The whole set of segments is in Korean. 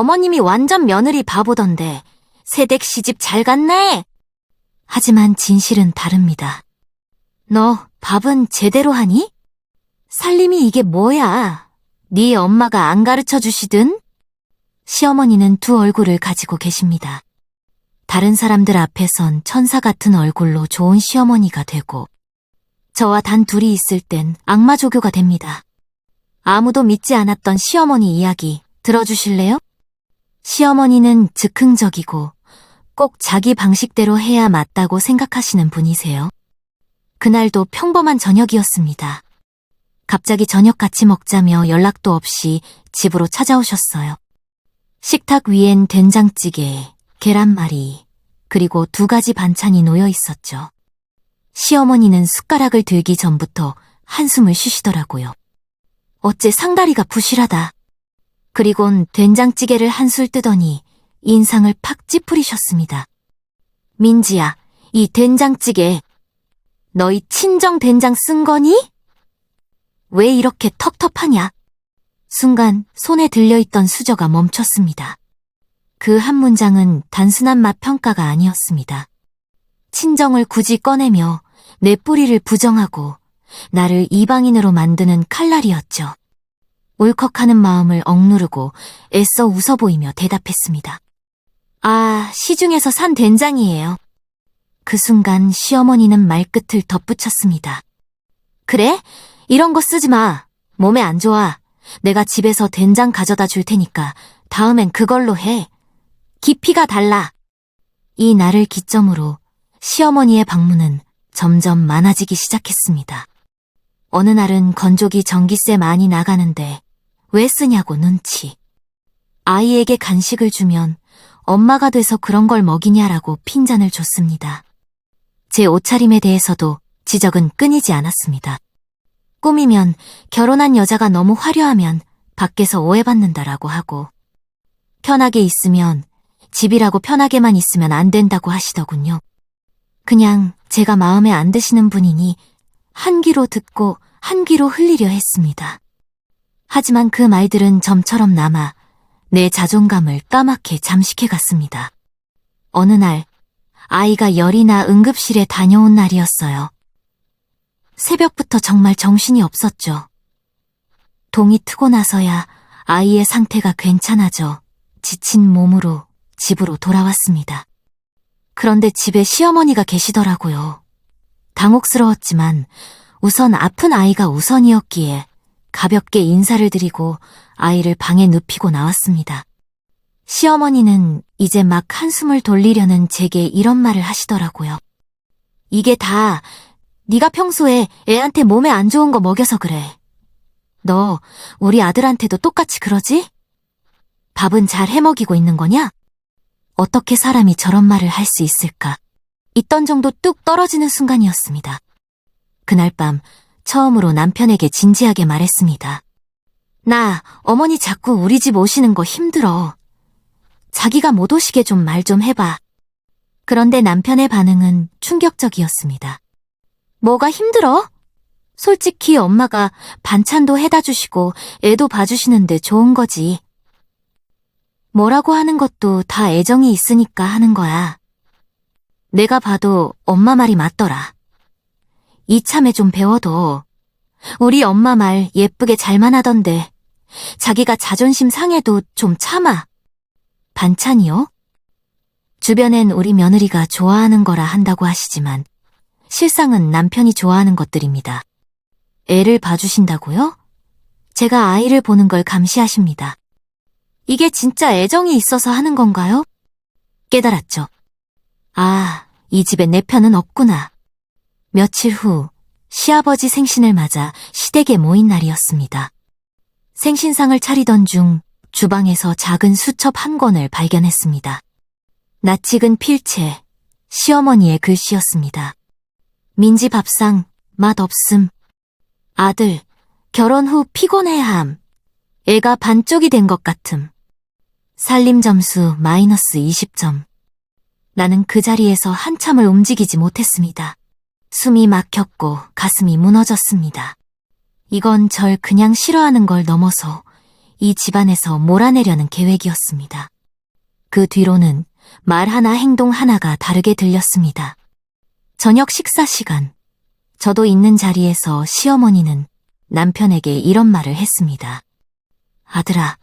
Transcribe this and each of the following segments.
어머님이 완전 며느리 바보던데 새댁 시집 잘 갔네. 하지만 진실은 다릅니다. 너 밥은 제대로 하니? 살림이 이게 뭐야? 네 엄마가 안 가르쳐 주시든? 시어머니는 두 얼굴을 가지고 계십니다. 다른 사람들 앞에선 천사 같은 얼굴로 좋은 시어머니가 되고 저와 단 둘이 있을 땐 악마 조교가 됩니다. 아무도 믿지 않았던 시어머니 이야기 들어주실래요? 시어머니는 즉흥적이고 꼭 자기 방식대로 해야 맞다고 생각하시는 분이세요. 그날도 평범한 저녁이었습니다. 갑자기 저녁 같이 먹자며 연락도 없이 집으로 찾아오셨어요. 식탁 위엔 된장찌개, 계란말이, 그리고 2가지 반찬이 놓여 있었죠. 시어머니는 숟가락을 들기 전부터 한숨을 쉬시더라고요. 어째 상다리가 부실하다. 그리곤 된장찌개를 한술 뜨더니 인상을 팍 찌푸리셨습니다. 민지야, 이 된장찌개 너희 친정 된장 쓴 거니? 왜 이렇게 텁텁하냐? 순간 손에 들려있던 수저가 멈췄습니다. 그 한 문장은 단순한 맛 평가가 아니었습니다. 친정을 굳이 꺼내며 내 뿌리를 부정하고 나를 이방인으로 만드는 칼날이었죠. 울컥하는 마음을 억누르고 애써 웃어 보이며 대답했습니다. 아, 시중에서 산 된장이에요. 그 순간 시어머니는 말끝을 덧붙였습니다. 그래? 이런 거 쓰지 마. 몸에 안 좋아. 내가 집에서 된장 가져다 줄 테니까 다음엔 그걸로 해. 깊이가 달라. 이 날을 기점으로 시어머니의 방문은 점점 많아지기 시작했습니다. 어느 날은 건조기 전기세 많이 나가는데 왜 쓰냐고 눈치. 아이에게 간식을 주면 엄마가 돼서 그런 걸 먹이냐라고 핀잔을 줬습니다. 제 옷차림에 대해서도 지적은 끊이지 않았습니다. 꾸미면 결혼한 여자가 너무 화려하면 밖에서 오해받는다라고 하고 편하게 있으면 집이라고 편하게만 있으면 안 된다고 하시더군요. 그냥 제가 마음에 안 드시는 분이니 한 귀로 듣고 한 귀로 흘리려 했습니다. 하지만 그 말들은 점처럼 남아 내 자존감을 까맣게 잠식해 갔습니다. 어느 날 아이가 열이나 응급실에 다녀온 날이었어요. 새벽부터 정말 정신이 없었죠. 동이 트고 나서야 아이의 상태가 괜찮아져 지친 몸으로 집으로 돌아왔습니다. 그런데 집에 시어머니가 계시더라고요. 당혹스러웠지만 우선 아픈 아이가 우선이었기에 가볍게 인사를 드리고 아이를 방에 눕히고 나왔습니다. 시어머니는 이제 막 한숨을 돌리려는 제게 이런 말을 하시더라고요. 이게 다 네가 평소에 애한테 몸에 안 좋은 거 먹여서 그래. 너 우리 아들한테도 똑같이 그러지? 밥은 잘 해먹이고 있는 거냐? 어떻게 사람이 저런 말을 할 수 있을까? 있던 정도 뚝 떨어지는 순간이었습니다. 그날 밤 처음으로 남편에게 진지하게 말했습니다. 나 어머니 자꾸 우리 집 오시는 거 힘들어. 자기가 못 오시게 좀 말 좀 해봐. 그런데 남편의 반응은 충격적이었습니다. 뭐가 힘들어? 솔직히 엄마가 반찬도 해다 주시고 애도 봐주시는데 좋은 거지. 뭐라고 하는 것도 다 애정이 있으니까 하는 거야. 내가 봐도 엄마 말이 맞더라. 이참에 좀 배워도. 우리 엄마 말 예쁘게 잘만 하던데 자기가 자존심 상해도 좀 참아. 반찬이요? 주변엔 우리 며느리가 좋아하는 거라 한다고 하시지만 실상은 남편이 좋아하는 것들입니다. 애를 봐주신다고요? 제가 아이를 보는 걸 감시하십니다. 이게 진짜 애정이 있어서 하는 건가요? 깨달았죠. 아, 이 집에 내 편은 없구나. 며칠 후 시아버지 생신을 맞아 시댁에 모인 날이었습니다. 생신상을 차리던 중 주방에서 작은 수첩 한 권을 발견했습니다. 낯익은 필체, 시어머니의 글씨였습니다. 민지 밥상, 맛 없음. 아들, 결혼 후 피곤해함. 애가 반쪽이 된 것 같음. 살림 점수 마이너스 20점. 나는 그 자리에서 한참을 움직이지 못했습니다. 숨이 막혔고 가슴이 무너졌습니다. 이건 절 그냥 싫어하는 걸 넘어서 이 집안에서 몰아내려는 계획이었습니다. 그 뒤로는 말 하나 행동 하나가 다르게 들렸습니다. 저녁 식사 시간, 저도 있는 자리에서 시어머니는 남편에게 이런 말을 했습니다. 아들아,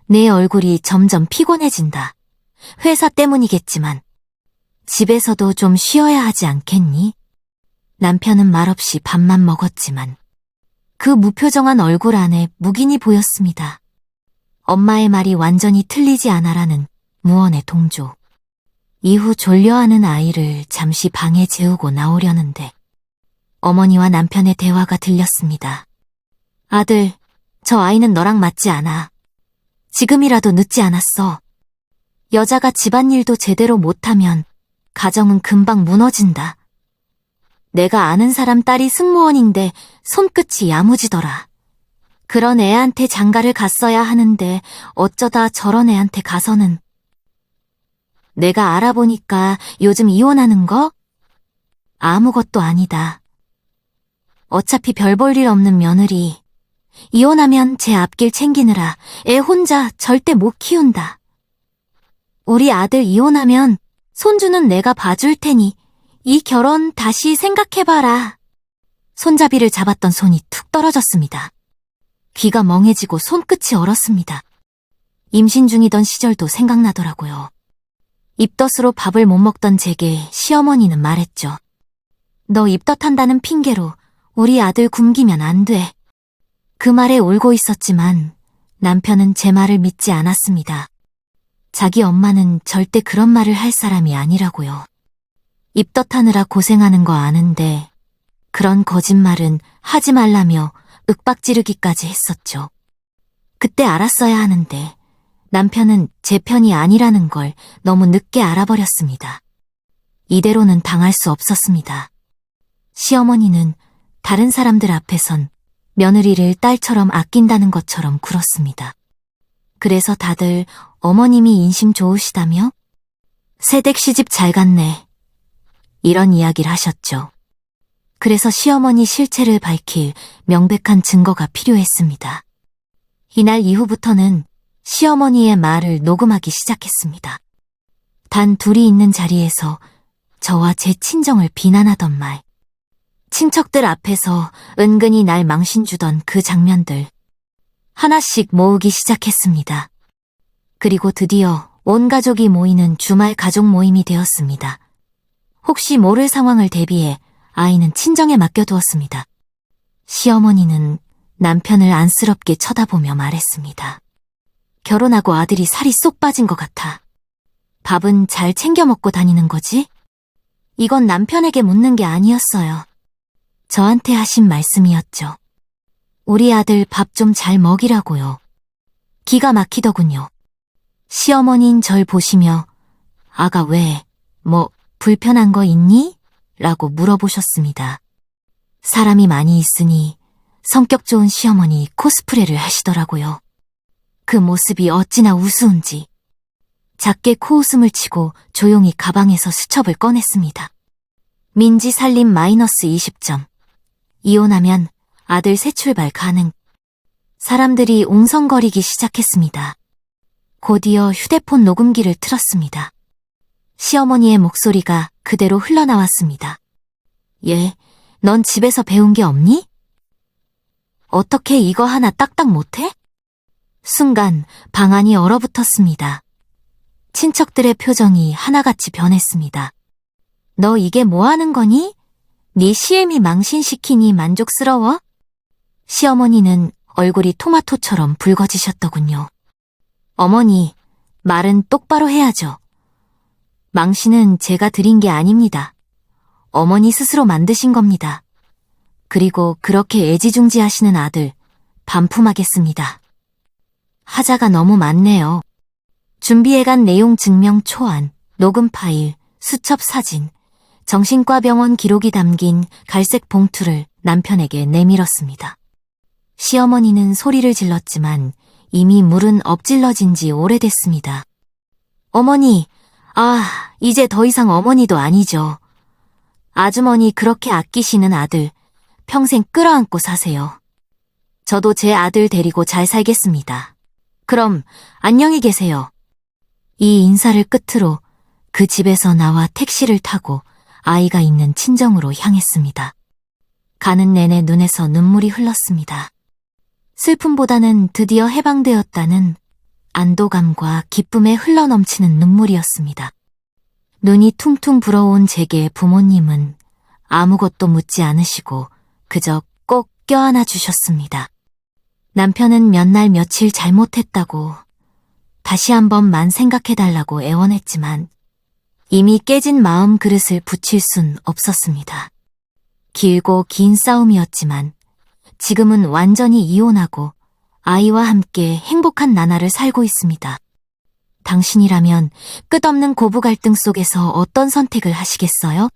내 얼굴이 점점 피곤해진다. 회사 때문이겠지만 집에서도 좀 쉬어야 하지 않겠니? 남편은 말없이 밥만 먹었지만 그 무표정한 얼굴 안에 묵인이 보였습니다. 엄마의 말이 완전히 틀리지 않아라는 무언의 동조. 이후 졸려하는 아이를 잠시 방에 재우고 나오려는데 어머니와 남편의 대화가 들렸습니다. 아들, 저 아이는 너랑 맞지 않아. 지금이라도 늦지 않았어. 여자가 집안일도 제대로 못하면 가정은 금방 무너진다. 내가 아는 사람 딸이 승무원인데 손끝이 야무지더라. 그런 애한테 장가를 갔어야 하는데 어쩌다 저런 애한테 가서는. 내가 알아보니까 요즘 이혼하는 거? 아무것도 아니다. 어차피 별 볼 일 없는 며느리. 이혼하면 제 앞길 챙기느라 애 혼자 절대 못 키운다. 우리 아들 이혼하면 손주는 내가 봐줄 테니 이 결혼 다시 생각해봐라. 손잡이를 잡았던 손이 툭 떨어졌습니다. 귀가 멍해지고 손끝이 얼었습니다. 임신 중이던 시절도 생각나더라고요. 입덧으로 밥을 못 먹던 제게 시어머니는 말했죠. 너 입덧한다는 핑계로 우리 아들 굶기면 안 돼. 그 말에 울고 있었지만 남편은 제 말을 믿지 않았습니다. 자기 엄마는 절대 그런 말을 할 사람이 아니라고요. 입덧하느라 고생하는 거 아는데 그런 거짓말은 하지 말라며 윽박지르기까지 했었죠. 그때 알았어야 하는데 남편은 제 편이 아니라는 걸 너무 늦게 알아버렸습니다. 이대로는 당할 수 없었습니다. 시어머니는 다른 사람들 앞에선 며느리를 딸처럼 아낀다는 것처럼 굴었습니다. 그래서 다들 어머님이 인심 좋으시다며? 새댁 시집 잘 갔네. 이런 이야기를 하셨죠. 그래서 시어머니 실체를 밝힐 명백한 증거가 필요했습니다. 이날 이후부터는 시어머니의 말을 녹음하기 시작했습니다. 단 둘이 있는 자리에서 저와 제 친정을 비난하던 말, 친척들 앞에서 은근히 날 망신주던 그 장면들 하나씩 모으기 시작했습니다. 그리고 드디어 온 가족이 모이는 주말 가족 모임이 되었습니다. 혹시 모를 상황을 대비해 아이는 친정에 맡겨두었습니다. 시어머니는 남편을 안쓰럽게 쳐다보며 말했습니다. 결혼하고 아들이 살이 쏙 빠진 것 같아. 밥은 잘 챙겨 먹고 다니는 거지? 이건 남편에게 묻는 게 아니었어요. 저한테 하신 말씀이었죠. 우리 아들 밥 좀 잘 먹이라고요. 기가 막히더군요. 시어머니인 절 보시며 아가 왜, 불편한 거 있니? 라고 물어보셨습니다. 사람이 많이 있으니 성격 좋은 시어머니 코스프레를 하시더라고요. 그 모습이 어찌나 우스운지 작게 코웃음을 치고 조용히 가방에서 수첩을 꺼냈습니다. 민지 살림 마이너스 20점. 이혼하면 아들 새 출발 가능. 사람들이 웅성거리기 시작했습니다. 곧이어 휴대폰 녹음기를 틀었습니다. 시어머니의 목소리가 그대로 흘러나왔습니다. 얘, 넌 집에서 배운 게 없니? 어떻게 이거 하나 딱딱 못해? 순간 방안이 얼어붙었습니다. 친척들의 표정이 하나같이 변했습니다. 너 이게 뭐 하는 거니? 네 시엠이 망신시키니 만족스러워? 시어머니는 얼굴이 토마토처럼 붉어지셨더군요. 어머니, 말은 똑바로 해야죠. 망신은 제가 드린 게 아닙니다. 어머니 스스로 만드신 겁니다. 그리고 그렇게 애지중지하시는 아들, 반품하겠습니다. 하자가 너무 많네요. 준비해간 내용 증명 초안, 녹음 파일, 수첩 사진, 정신과 병원 기록이 담긴 갈색 봉투를 남편에게 내밀었습니다. 시어머니는 소리를 질렀지만 이미 물은 엎질러진 지 오래됐습니다. 어머니, 이제 더 이상 어머니도 아니죠. 아주머니 그렇게 아끼시는 아들, 평생 끌어안고 사세요. 저도 제 아들 데리고 잘 살겠습니다. 그럼 안녕히 계세요. 이 인사를 끝으로 그 집에서 나와 택시를 타고 아이가 있는 친정으로 향했습니다. 가는 내내 눈에서 눈물이 흘렀습니다. 슬픔보다는 드디어 해방되었다는 안도감과 기쁨에 흘러넘치는 눈물이었습니다. 눈이 퉁퉁 불어온 제게 부모님은 아무것도 묻지 않으시고 그저 꼭 껴안아 주셨습니다. 남편은 몇 날 며칠 잘못했다고 다시 한 번만 생각해달라고 애원했지만 이미 깨진 마음 그릇을 붙일 순 없었습니다. 길고 긴 싸움이었지만 지금은 완전히 이혼하고 아이와 함께 행복한 나날을 살고 있습니다. 당신이라면 끝없는 고부 갈등 속에서 어떤 선택을 하시겠어요?